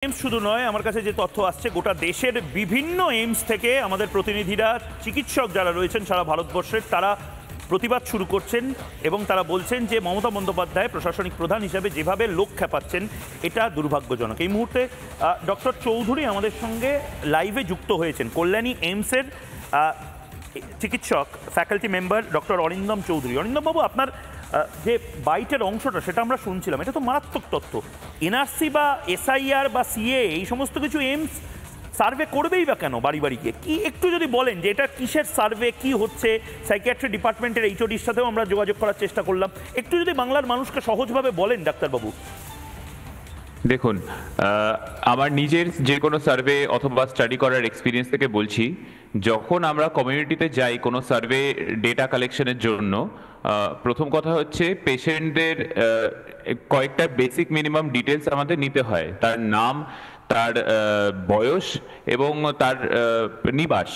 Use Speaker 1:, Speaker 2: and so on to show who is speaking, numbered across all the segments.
Speaker 1: AIIMS শুধু নয়, আমার কাছে যে তথ্য আসছে গোটা দেশের বিভিন্ন এইমস থেকে আমাদের প্রতিনিধিরা, চিকিৎসক যারা রয়েছেন সারা ভারতবর্ষের, তারা প্রতিবাদ শুরু করছেন এবং তারা বলছেন যে মমতা বন্দ্যোপাধ্যায় প্রশাসনিক প্রধান হিসাবে যেভাবে লোক খেপাচ্ছেন এটা দুর্ভাগ্যজনক। এই মুহূর্তে ডক্টর চৌধুরী আমাদের সঙ্গে লাইভে যুক্ত হয়েছেন। কল্যাণী এইমসের চিকিৎসক faculty member doctor Arindam Chowdhury. অরিন্দমবাবু, আপনার যে বাইটের অংশটা সেটা আমরা শুনছিলাম, এটা তো মারাত্মক তথ্য। এনআরসি বা এসআইআর বা সিএ এই সমস্ত কিছু এইমস সার্ভে করবেই বা কেন বাড়ি বাড়ি গিয়ে? কি একটু যদি বলেন যে এটা কিসের সার্ভে, কি হচ্ছে? সাইকিয়াট্রি ডিপার্টমেন্টের এইচওডির সাথেও আমরা যোগাযোগ করার চেষ্টা করলাম, একটু যদি বাংলার মানুষকে সহজভাবে বলেন ডাক্তারবাবু।
Speaker 2: দেখুন, আমার নিজের যে কোনো সার্ভে অথবা স্টাডি করার এক্সপিরিয়েন্স থেকে বলছি, যখন আমরা কমিউনিটিতে যাই কোনো সার্ভে ডেটা কালেকশনের জন্য, প্রথম কথা হচ্ছে পেশেন্টদের কয়েকটা বেসিক মিনিমাম ডিটেলস আমাদের নিতে হয়। তার নাম, তার বয়স এবং তার নিবাস,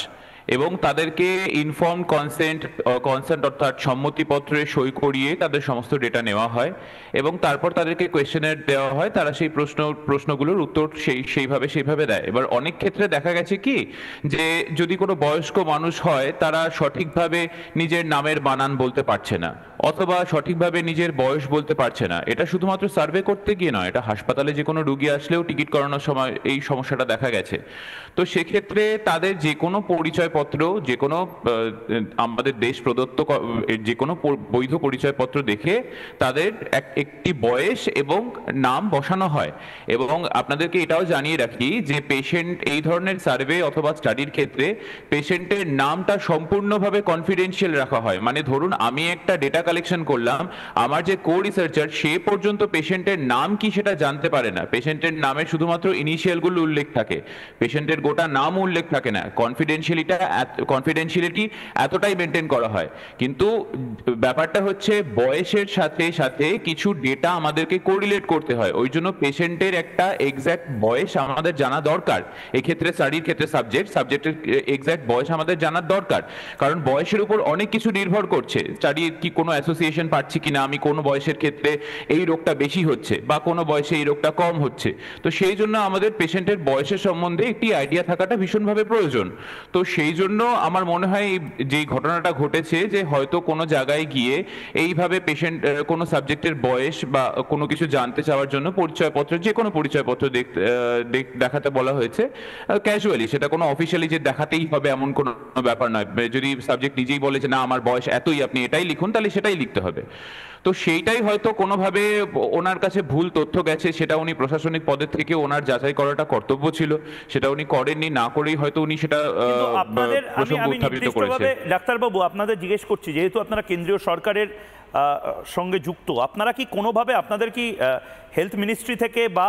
Speaker 2: এবং তাদেরকে ইনফর্ম কনসেন্ট অর্থাৎ সম্মতিপত্রে সই করিয়ে তাদের সমস্ত ডেটা নেওয়া হয় এবং তারপর তাদেরকে কোয়েশ্চেনার দেওয়া হয়। তারা সেই প্রশ্নগুলোর উত্তর সেইভাবে দেয়। এবার অনেক ক্ষেত্রে দেখা গেছে কি, যে যদি কোনো বয়স্ক মানুষ হয়, তারা সঠিকভাবে নিজের নামের বানান বলতে পারছে না অথবা সঠিকভাবে নিজের বয়স বলতে পারছে না। এটা শুধুমাত্র সার্ভে করতে গিয়ে নয়, এটা হাসপাতালে যে কোনো রুগী আসলেও টিকিট করানোর সময় এই সমস্যাটা দেখা গেছে। তো সেক্ষেত্রে তাদের যে কোনো পরিচয়পত্র, যে কোনো আমাদের দেশ প্রদত্ত যে কোনো বৈধ পরিচয়পত্র দেখে তাদের একটি বয়স এবং নাম বসানো হয়। এবং আপনাদেরকে এটাও জানিয়ে রাখি যে পেশেন্ট এই ধরনের সার্ভে অথবা স্টাডির ক্ষেত্রে পেশেন্টের নামটা সম্পূর্ণভাবে কনফিডেন্সিয়াল রাখা হয়। মানে ধরুন আমি একটা ডেটা কালেকশন করলাম, আমার যে কো রিসার্চার সে পর্যন্ত পেশেন্টের নাম কি সেটা জানতে পারে না। পেশেন্টের নামে শুধুমাত্র ইনিশিয়ালগুলো উল্লেখ থাকে, পেশেন্টের গোটা নাম উল্লেখ থাকে না। কনফিডেন্সিয়ালিটি এতটাই মেনটেন করা হয়। কিন্তু ব্যাপারটা হচ্ছে বয়সের সাথে সাথে কিছু ডেটা আমাদেরকে কোরিলেট করতে হয়। ওই জন্য পেশেন্টের একটা এক্স্যাক্ট বয়স আমাদের জানা দরকার। এক্ষেত্রে স্টাডির ক্ষেত্রে সাবজেক্টের এক্স্যাক্ট বয়স আমাদের জানার দরকার, কারণ বয়সের উপর অনেক কিছু নির্ভর করছে। স্টাডি কি কোনো অ্যাসোসিয়েশন পাচ্ছি কিনা, আমি কোনো বয়সের ক্ষেত্রে এই রোগটা বেশি হচ্ছে বা কোনো বয়সে এই রোগটা কম হচ্ছে। তো সেই জন্য আমাদের পেশেন্টের বয়সের সম্বন্ধে একটি আইডিয়া থাকাটা ভীষণভাবে প্রয়োজন। তো সেই জন্য আমার মনে হয় যে ঘটনাটা ঘটেছে, যে হয়তো কোনো জায়গায় গিয়ে এইভাবে পেশেন্ট কোনো সাবজেক্টের বয়স বা কোনো কিছু জানতে চাওয়ার জন্য পরিচয়পত্র, যে কোনো পরিচয়পত্র দেখাতে বলা হয়েছে ক্যাজুয়ালি। সেটা কোনো অফিসিয়ালি যে দেখাতেই হবে এমন কোনো ব্যাপার নয়। যদি সাবজেক্ট নিজেই বলে যে না আমার বয়স এতই, আপনি এটাই লিখুন, তাহলে সেটাই লিখতে হবে। তো সেইটাই হয়তো কোনোভাবে ওনার কাছে ভুল তথ্য গেছে, সেটা উনি প্রশাসনিক পদের থেকে ওনার যাচাই করাটা কর্তব্য ছিল, সেটা উনি করেননি। না করেই হয়তো উনি সেটা উত্থাপিত করেছেন।
Speaker 1: ডাক্তারবাবু, আপনাদের জিজ্ঞেস করছি, যেহেতু আপনারা কেন্দ্রীয় সরকারের সঙ্গে যুক্ত, আপনারা কি কোনোভাবে, আপনাদের কি হেলথ মিনিস্ট্রি থেকে বা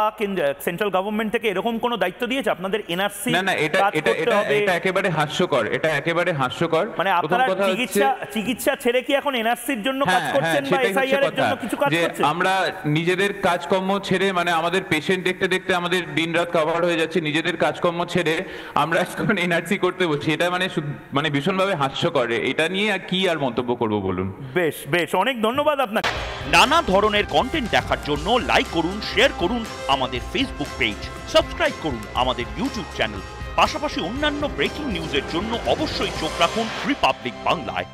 Speaker 1: সেন্ট্রাল গভর্নমেন্ট থেকে এরকম কোনো দায়িত্ব দিয়েছে আপনাদের এনআরসি?
Speaker 2: না, এটা একেবারে হাস্যকর। এটা একেবারে হাস্যকর।
Speaker 1: মানে আপনারা চিকিৎসা ছেড়ে কি এখন এনআরসির জন্য কাজ করছেন বা এসআইআর এর জন্য কিছু কাজ করছেন?
Speaker 2: আমরা নিজেদের কাজকর্ম ছেড়ে, মানে আমাদের পেশেন্ট দেখতে দেখতে আমাদের দিনরাত কভার হয়ে যাচ্ছে, নিজেদের কাজকর্ম ছেড়ে আমরা এখন এনআরসি করতে বসছি। এটা মানে ভীষণভাবে হাস্যকর। এটা নিয়ে কি আর মন্তব্য করব বলুন।
Speaker 1: বেশ বেশ, অনেক ধন্যবাদ আপনাকে। নানা ধরনের কন্টেন্ট দেখার জন্য লাইক করুন, শেয়ার করুন আমাদের ফেসবুক পেজ, সাবস্ক্রাইব করুন আমাদের ইউটিউব চ্যানেল। পাশাপাশি অন্যান্য ব্রেকিং নিউজের জন্য অবশ্যই চোখ রাখুন রিপাবলিক বাংলায়।